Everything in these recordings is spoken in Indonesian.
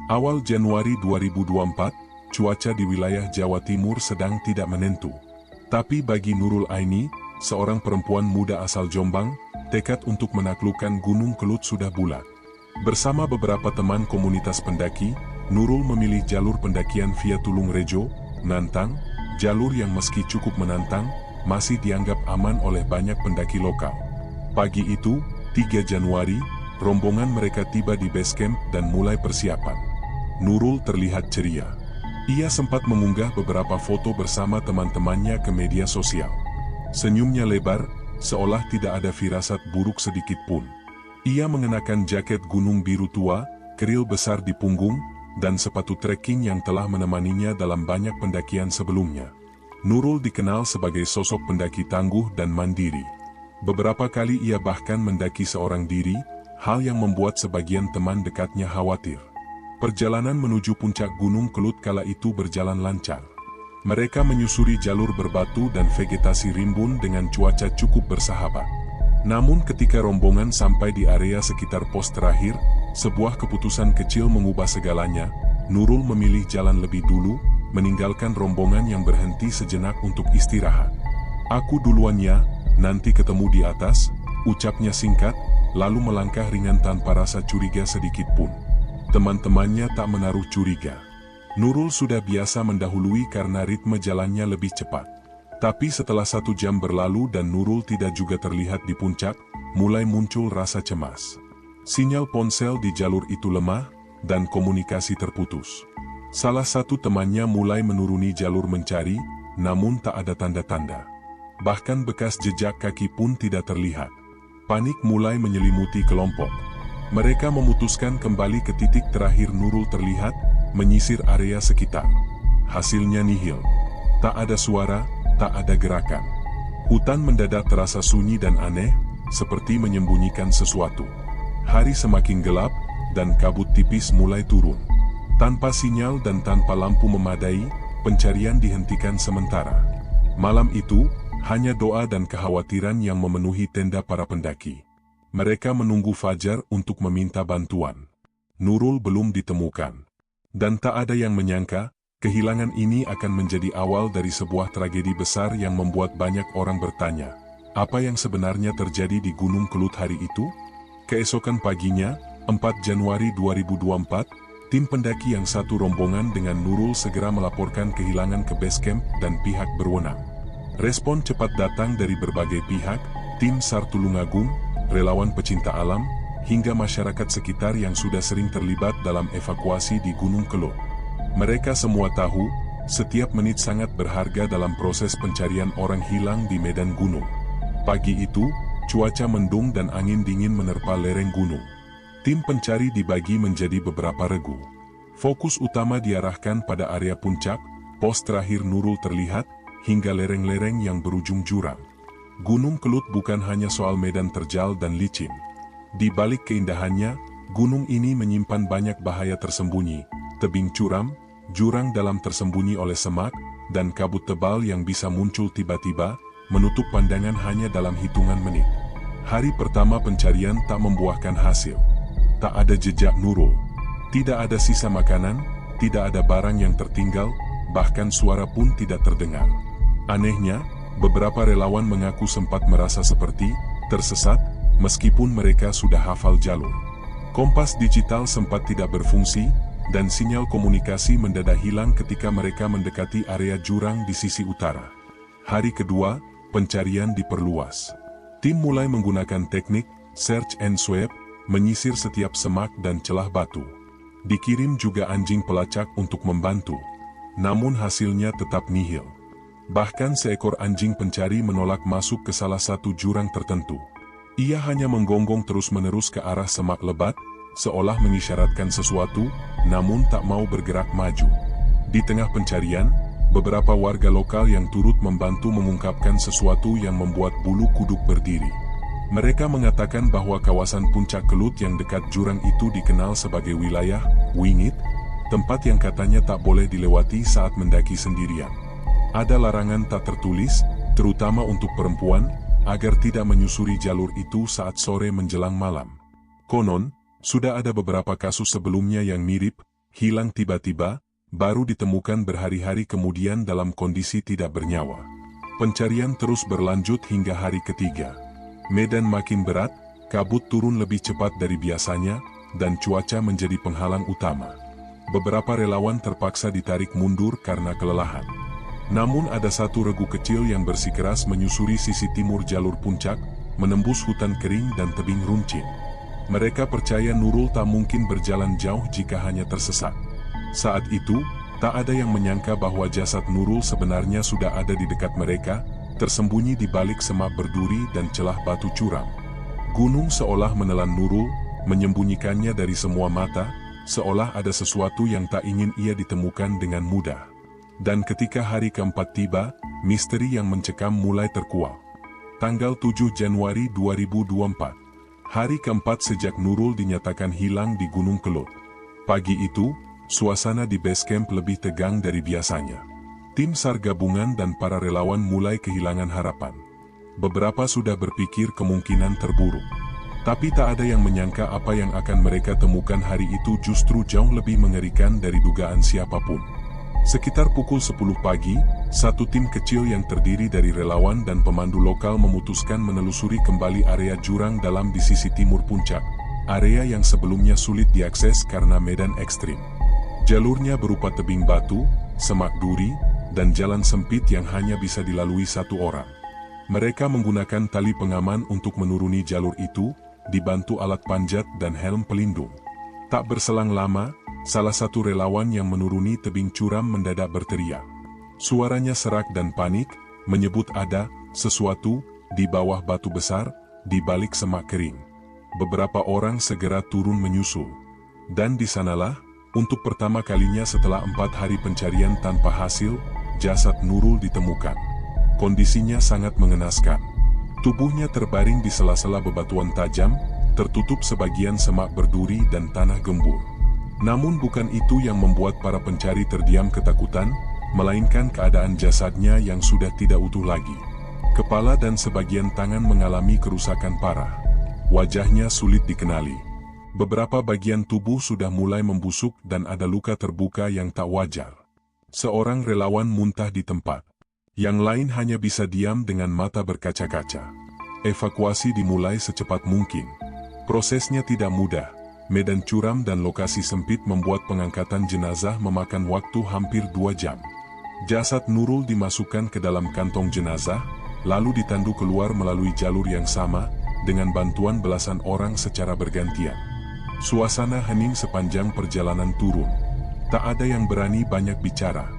Awal Januari 2024, cuaca di wilayah Jawa Timur sedang tidak menentu. Tapi bagi Nurul Aini, seorang perempuan muda asal Jombang, tekad untuk menaklukkan Gunung Kelut sudah bulat. Bersama beberapa teman komunitas pendaki, Nurul memilih jalur pendakian via Tulung Rejo, Nantang, jalur yang meski cukup menantang, masih dianggap aman oleh banyak pendaki lokal. Pagi itu, 3 Januari, rombongan mereka tiba di base camp dan mulai persiapan. Nurul terlihat ceria. Ia sempat mengunggah beberapa foto bersama teman-temannya ke media sosial. Senyumnya lebar, seolah tidak ada firasat buruk sedikit pun. Ia mengenakan jaket gunung biru tua, keril besar di punggung, dan sepatu trekking yang telah menemaninya dalam banyak pendakian sebelumnya. Nurul dikenal sebagai sosok pendaki tangguh dan mandiri. Beberapa kali ia bahkan mendaki seorang diri, hal yang membuat sebagian teman dekatnya khawatir. Perjalanan menuju puncak Gunung Kelut kala itu berjalan lancar. Mereka menyusuri jalur berbatu dan vegetasi rimbun dengan cuaca cukup bersahabat. Namun ketika rombongan sampai di area sekitar pos terakhir, sebuah keputusan kecil mengubah segalanya. Nurul memilih jalan lebih dulu, meninggalkan rombongan yang berhenti sejenak untuk istirahat. "Aku duluan ya, nanti ketemu di atas," ucapnya singkat, lalu melangkah ringan tanpa rasa curiga sedikit pun. Teman-temannya tak menaruh curiga. Nurul sudah biasa mendahului karena ritme jalannya lebih cepat. Tapi setelah 1 jam berlalu dan Nurul tidak juga terlihat di puncak, mulai muncul rasa cemas. Sinyal ponsel di jalur itu lemah, dan komunikasi terputus. Salah satu temannya mulai menuruni jalur mencari, namun tak ada tanda-tanda. Bahkan bekas jejak kaki pun tidak terlihat. Panik mulai menyelimuti kelompok. Mereka memutuskan kembali ke titik terakhir Nurul terlihat, menyisir area sekitar. Hasilnya nihil. Tak ada suara, tak ada gerakan. Hutan mendadak terasa sunyi dan aneh, seperti menyembunyikan sesuatu. Hari semakin gelap, dan kabut tipis mulai turun. Tanpa sinyal dan tanpa lampu memadai, pencarian dihentikan sementara. Malam itu, hanya doa dan kekhawatiran yang memenuhi tenda para pendaki. Mereka menunggu fajar untuk meminta bantuan. Nurul belum ditemukan. Dan tak ada yang menyangka, kehilangan ini akan menjadi awal dari sebuah tragedi besar yang membuat banyak orang bertanya, apa yang sebenarnya terjadi di Gunung Kelut hari itu? Keesokan paginya, 4 Januari 2024, tim pendaki yang satu rombongan dengan Nurul segera melaporkan kehilangan ke base camp dan pihak berwenang. Respon cepat datang dari berbagai pihak, tim SAR Tulungagung, relawan pecinta alam, hingga masyarakat sekitar yang sudah sering terlibat dalam evakuasi di Gunung Kelut. Mereka semua tahu, setiap menit sangat berharga dalam proses pencarian orang hilang di medan gunung. Pagi itu, cuaca mendung dan angin dingin menerpa lereng gunung. Tim pencari dibagi menjadi beberapa regu. Fokus utama diarahkan pada area puncak, pos terakhir Nurul terlihat, hingga lereng-lereng yang berujung jurang. Gunung Kelut bukan hanya soal medan terjal dan licin. Di balik keindahannya, gunung ini menyimpan banyak bahaya tersembunyi, tebing curam, jurang dalam tersembunyi oleh semak, dan kabut tebal yang bisa muncul tiba-tiba, menutup pandangan hanya dalam hitungan menit. Hari pertama pencarian tak membuahkan hasil. Tak ada jejak Nurul. Tidak ada sisa makanan, tidak ada barang yang tertinggal, bahkan suara pun tidak terdengar. Anehnya, beberapa relawan mengaku sempat merasa seperti tersesat, meskipun mereka sudah hafal jalur. Kompas digital sempat tidak berfungsi, dan sinyal komunikasi mendadak hilang ketika mereka mendekati area jurang di sisi utara. Hari kedua, pencarian diperluas. Tim mulai menggunakan teknik search and swab, menyisir setiap semak dan celah batu. Dikirim juga anjing pelacak untuk membantu. Namun hasilnya tetap nihil. Bahkan seekor anjing pencari menolak masuk ke salah satu jurang tertentu. Ia hanya menggonggong terus-menerus ke arah semak lebat, seolah mengisyaratkan sesuatu, namun tak mau bergerak maju. Di tengah pencarian, beberapa warga lokal yang turut membantu mengungkapkan sesuatu yang membuat bulu kuduk berdiri. Mereka mengatakan bahwa kawasan puncak Kelut yang dekat jurang itu dikenal sebagai wilayah wingit, tempat yang katanya tak boleh dilewati saat mendaki sendirian. Ada larangan tak tertulis, terutama untuk perempuan, agar tidak menyusuri jalur itu saat sore menjelang malam. Konon, sudah ada beberapa kasus sebelumnya yang mirip, hilang tiba-tiba, baru ditemukan berhari-hari kemudian dalam kondisi tidak bernyawa. Pencarian terus berlanjut hingga hari ketiga. Medan makin berat, kabut turun lebih cepat dari biasanya, dan cuaca menjadi penghalang utama. Beberapa relawan terpaksa ditarik mundur karena kelelahan. Namun ada satu regu kecil yang bersikeras menyusuri sisi timur jalur puncak, menembus hutan kering dan tebing runcing. Mereka percaya Nurul tak mungkin berjalan jauh jika hanya tersesat. Saat itu, tak ada yang menyangka bahwa jasad Nurul sebenarnya sudah ada di dekat mereka, tersembunyi di balik semak berduri dan celah batu curam. Gunung seolah menelan Nurul, menyembunyikannya dari semua mata, seolah ada sesuatu yang tak ingin ia ditemukan dengan mudah. Dan ketika hari keempat tiba, misteri yang mencekam mulai terkuak. Tanggal 7 Januari 2024. Hari keempat sejak Nurul dinyatakan hilang di Gunung Kelut. Pagi itu, suasana di base camp lebih tegang dari biasanya. Tim SAR gabungan dan para relawan mulai kehilangan harapan. Beberapa sudah berpikir kemungkinan terburuk. Tapi tak ada yang menyangka apa yang akan mereka temukan hari itu justru jauh lebih mengerikan dari dugaan siapapun. Sekitar pukul 10 pagi, satu tim kecil yang terdiri dari relawan dan pemandu lokal memutuskan menelusuri kembali area jurang dalam di sisi timur puncak, area yang sebelumnya sulit diakses karena medan ekstrim. Jalurnya berupa tebing batu, semak duri, dan jalan sempit yang hanya bisa dilalui satu orang. Mereka menggunakan tali pengaman untuk menuruni jalur itu, dibantu alat panjat dan helm pelindung. Tak berselang lama, salah satu relawan yang menuruni tebing curam mendadak berteriak. Suaranya serak dan panik, menyebut ada sesuatu di bawah batu besar, di balik semak kering. Beberapa orang segera turun menyusul. Dan di sanalah, untuk pertama kalinya setelah 4 hari pencarian tanpa hasil, jasad Nurul ditemukan. Kondisinya sangat mengenaskan. Tubuhnya terbaring di sela-sela bebatuan tajam, tertutup sebagian semak berduri dan tanah gembur. Namun bukan itu yang membuat para pencari terdiam ketakutan, melainkan keadaan jasadnya yang sudah tidak utuh lagi. Kepala dan sebagian tangan mengalami kerusakan parah. Wajahnya sulit dikenali. Beberapa bagian tubuh sudah mulai membusuk dan ada luka terbuka yang tak wajar. Seorang relawan muntah di tempat. Yang lain hanya bisa diam dengan mata berkaca-kaca. Evakuasi dimulai secepat mungkin. Prosesnya tidak mudah. Medan curam dan lokasi sempit membuat pengangkatan jenazah memakan waktu hampir 2 jam. Jasad Nurul dimasukkan ke dalam kantong jenazah, lalu ditandu keluar melalui jalur yang sama, dengan bantuan belasan orang secara bergantian. Suasana hening sepanjang perjalanan turun. Tak ada yang berani banyak bicara.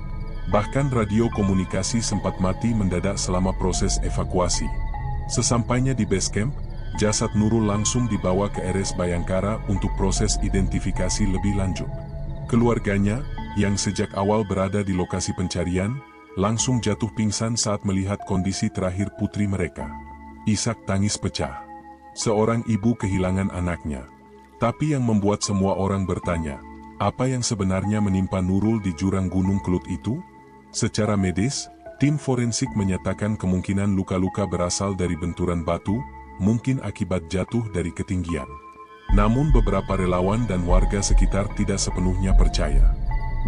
Bahkan radio komunikasi sempat mati mendadak selama proses evakuasi. Sesampainya di base camp, jasad Nurul langsung dibawa ke RS Bayangkara untuk proses identifikasi lebih lanjut. Keluarganya, yang sejak awal berada di lokasi pencarian, langsung jatuh pingsan saat melihat kondisi terakhir putri mereka. Isak tangis pecah. Seorang ibu kehilangan anaknya. Tapi yang membuat semua orang bertanya, apa yang sebenarnya menimpa Nurul di jurang Gunung Kelut itu? Secara medis, tim forensik menyatakan kemungkinan luka-luka berasal dari benturan batu, mungkin akibat jatuh dari ketinggian. Namun beberapa relawan dan warga sekitar tidak sepenuhnya percaya.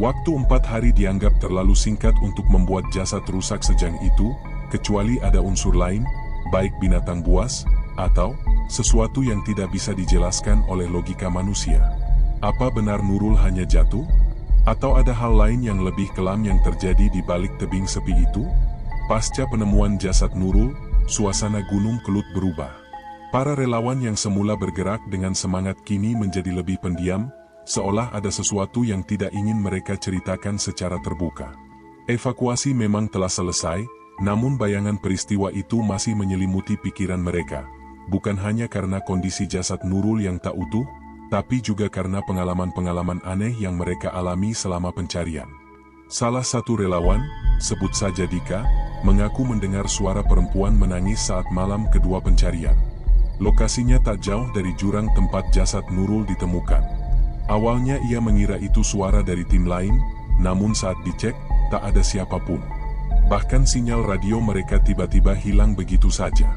Waktu 4 hari dianggap terlalu singkat untuk membuat jasad rusak sejang itu, kecuali ada unsur lain, baik binatang buas, atau sesuatu yang tidak bisa dijelaskan oleh logika manusia. Apa benar Nurul hanya jatuh? Atau ada hal lain yang lebih kelam yang terjadi di balik tebing sepi itu? Pasca penemuan jasad Nurul, suasana Gunung Kelut berubah. Para relawan yang semula bergerak dengan semangat kini menjadi lebih pendiam, seolah ada sesuatu yang tidak ingin mereka ceritakan secara terbuka. Evakuasi memang telah selesai, namun bayangan peristiwa itu masih menyelimuti pikiran mereka. Bukan hanya karena kondisi jasad Nurul yang tak utuh, tapi juga karena pengalaman-pengalaman aneh yang mereka alami selama pencarian. Salah satu relawan, sebut saja Dika, mengaku mendengar suara perempuan menangis saat malam kedua pencarian. Lokasinya tak jauh dari jurang tempat jasad Nurul ditemukan. Awalnya ia mengira itu suara dari tim lain, namun saat dicek, tak ada siapapun. Bahkan sinyal radio mereka tiba-tiba hilang begitu saja.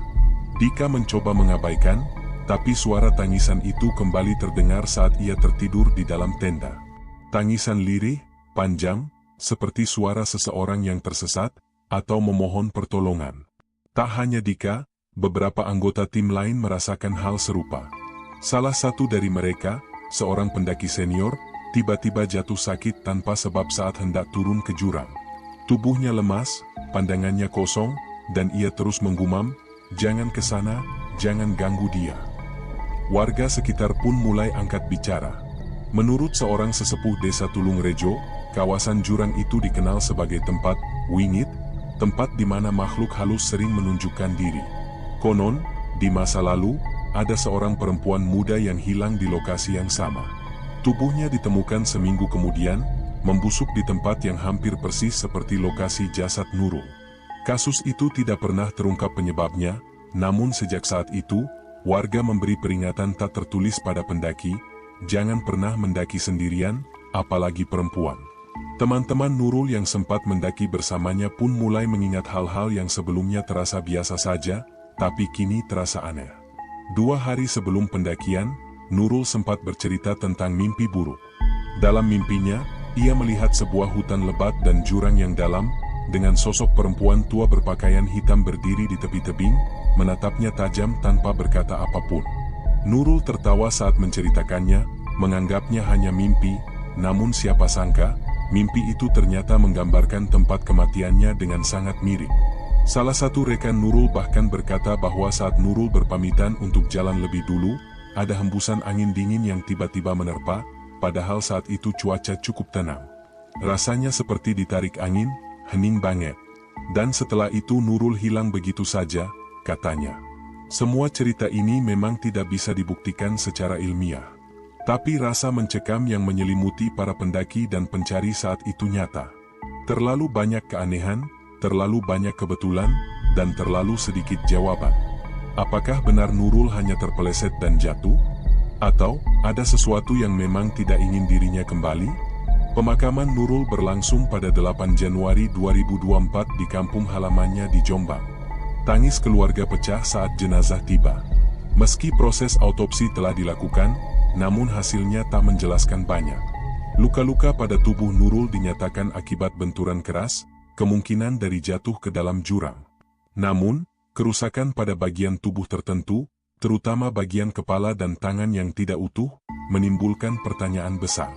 Dika mencoba mengabaikan, tapi suara tangisan itu kembali terdengar saat ia tertidur di dalam tenda. Tangisan lirih, panjang, seperti suara seseorang yang tersesat, atau memohon pertolongan. Tak hanya Dika, beberapa anggota tim lain merasakan hal serupa. Salah satu dari mereka, seorang pendaki senior, tiba-tiba jatuh sakit tanpa sebab saat hendak turun ke jurang. Tubuhnya lemas, pandangannya kosong, dan ia terus menggumam, "Jangan ke sana, jangan ganggu dia." Warga sekitar pun mulai angkat bicara. Menurut seorang sesepuh desa Tulung Rejo, kawasan jurang itu dikenal sebagai tempat wingit, tempat di mana makhluk halus sering menunjukkan diri. Konon, di masa lalu, ada seorang perempuan muda yang hilang di lokasi yang sama. Tubuhnya ditemukan seminggu kemudian, membusuk di tempat yang hampir persis seperti lokasi jasad Nurul. Kasus itu tidak pernah terungkap penyebabnya, namun sejak saat itu, warga memberi peringatan tak tertulis pada pendaki, jangan pernah mendaki sendirian, apalagi perempuan. Teman-teman Nurul yang sempat mendaki bersamanya pun mulai mengingat hal-hal yang sebelumnya terasa biasa saja, tapi kini terasa aneh. 2 hari sebelum pendakian, Nurul sempat bercerita tentang mimpi buruk. Dalam mimpinya, ia melihat sebuah hutan lebat dan jurang yang dalam, dengan sosok perempuan tua berpakaian hitam berdiri di tepi tebing, menatapnya tajam tanpa berkata apapun. Nurul tertawa saat menceritakannya, menganggapnya hanya mimpi, namun siapa sangka, mimpi itu ternyata menggambarkan tempat kematiannya dengan sangat mirip. Salah satu rekan Nurul bahkan berkata bahwa saat Nurul berpamitan untuk jalan lebih dulu, ada hembusan angin dingin yang tiba-tiba menerpa, padahal saat itu cuaca cukup tenang. Rasanya seperti ditarik angin, hening banget. Dan setelah itu Nurul hilang begitu saja, katanya. Semua cerita ini memang tidak bisa dibuktikan secara ilmiah. Tapi rasa mencekam yang menyelimuti para pendaki dan pencari saat itu nyata. Terlalu banyak keanehan, terlalu banyak kebetulan, dan terlalu sedikit jawaban. Apakah benar Nurul hanya terpeleset dan jatuh? Atau, ada sesuatu yang memang tidak ingin dirinya kembali? Pemakaman Nurul berlangsung pada 8 Januari 2024 di kampung halamannya di Jombang. Tangis keluarga pecah saat jenazah tiba. Meski proses autopsi telah dilakukan, namun hasilnya tak menjelaskan banyak. Luka-luka pada tubuh Nurul dinyatakan akibat benturan keras, kemungkinan dari jatuh ke dalam jurang. Namun, kerusakan pada bagian tubuh tertentu, terutama bagian kepala dan tangan yang tidak utuh, menimbulkan pertanyaan besar.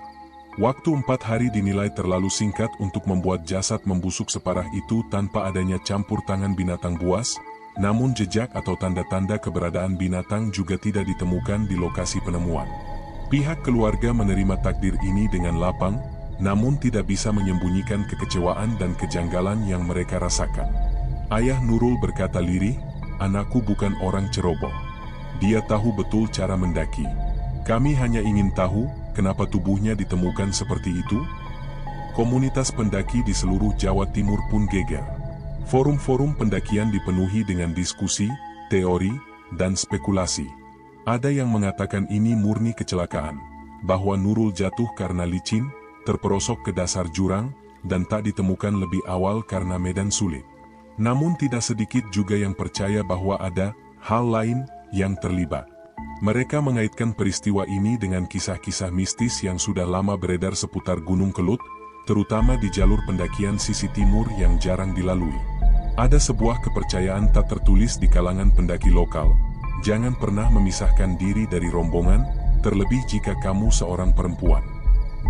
Waktu 4 hari dinilai terlalu singkat untuk membuat jasad membusuk separah itu tanpa adanya campur tangan binatang buas, namun jejak atau tanda-tanda keberadaan binatang juga tidak ditemukan di lokasi penemuan. Pihak keluarga menerima takdir ini dengan lapang, namun tidak bisa menyembunyikan kekecewaan dan kejanggalan yang mereka rasakan. Ayah Nurul berkata lirih, "Anakku bukan orang ceroboh. Dia tahu betul cara mendaki. Kami hanya ingin tahu, kenapa tubuhnya ditemukan seperti itu?" Komunitas pendaki di seluruh Jawa Timur pun geger. Forum-forum pendakian dipenuhi dengan diskusi, teori, dan spekulasi. Ada yang mengatakan ini murni kecelakaan, bahwa Nurul jatuh karena licin, terperosok ke dasar jurang, dan tak ditemukan lebih awal karena medan sulit. Namun tidak sedikit juga yang percaya bahwa ada hal lain yang terlibat. Mereka mengaitkan peristiwa ini dengan kisah-kisah mistis yang sudah lama beredar seputar Gunung Kelut, terutama di jalur pendakian sisi timur yang jarang dilalui. Ada sebuah kepercayaan tak tertulis di kalangan pendaki lokal, jangan pernah memisahkan diri dari rombongan, terlebih jika kamu seorang perempuan.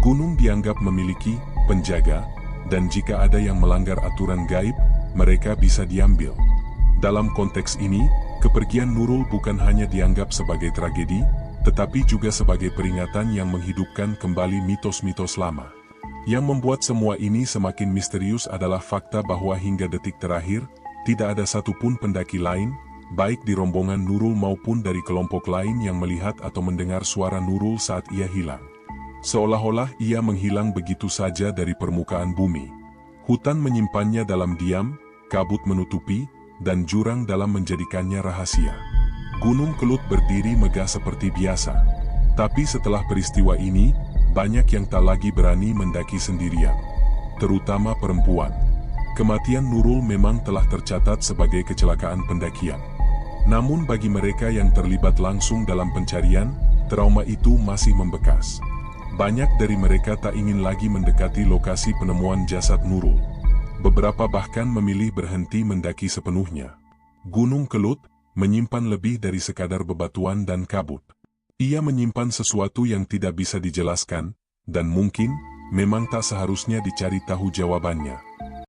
Gunung dianggap memiliki penjaga, dan jika ada yang melanggar aturan gaib, mereka bisa diambil. Dalam konteks ini, kepergian Nurul bukan hanya dianggap sebagai tragedi, tetapi juga sebagai peringatan yang menghidupkan kembali mitos-mitos lama. Yang membuat semua ini semakin misterius adalah fakta bahwa hingga detik terakhir, tidak ada satupun pendaki lain, baik di rombongan Nurul maupun dari kelompok lain yang melihat atau mendengar suara Nurul saat ia hilang. Seolah-olah ia menghilang begitu saja dari permukaan bumi. Hutan menyimpannya dalam diam, kabut menutupi, dan jurang dalam menjadikannya rahasia. Gunung Kelut berdiri megah seperti biasa. Tapi setelah peristiwa ini, banyak yang tak lagi berani mendaki sendirian. Terutama perempuan. Kematian Nurul memang telah tercatat sebagai kecelakaan pendakian. Namun bagi mereka yang terlibat langsung dalam pencarian, trauma itu masih membekas. Banyak dari mereka tak ingin lagi mendekati lokasi penemuan jasad Nurul. Beberapa bahkan memilih berhenti mendaki sepenuhnya. Gunung Kelut menyimpan lebih dari sekadar bebatuan dan kabut. Ia menyimpan sesuatu yang tidak bisa dijelaskan, dan mungkin memang tak seharusnya dicari tahu jawabannya.